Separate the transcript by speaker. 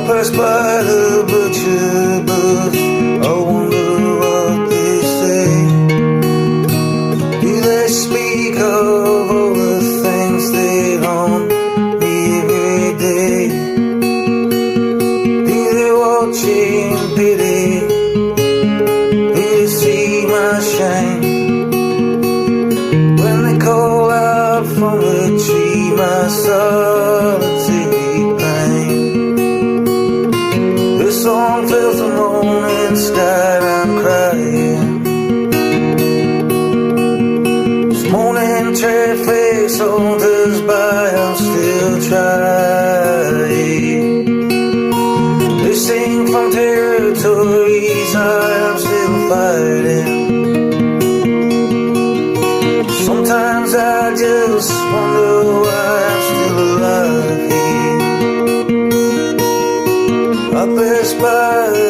Speaker 1: pass by the butcher booth, I wonder what they say. Do they speak of all the things they haunt me every day? Do they watch in pity? Do they see my shame? When they call out from the tree my solitary pain. The song fills the morning sky and I'm crying. This morning traffic saunters by, I'm still trying. They sing from territories I am still fighting. Sometimes I just wonder why I'm still alive here. I pass by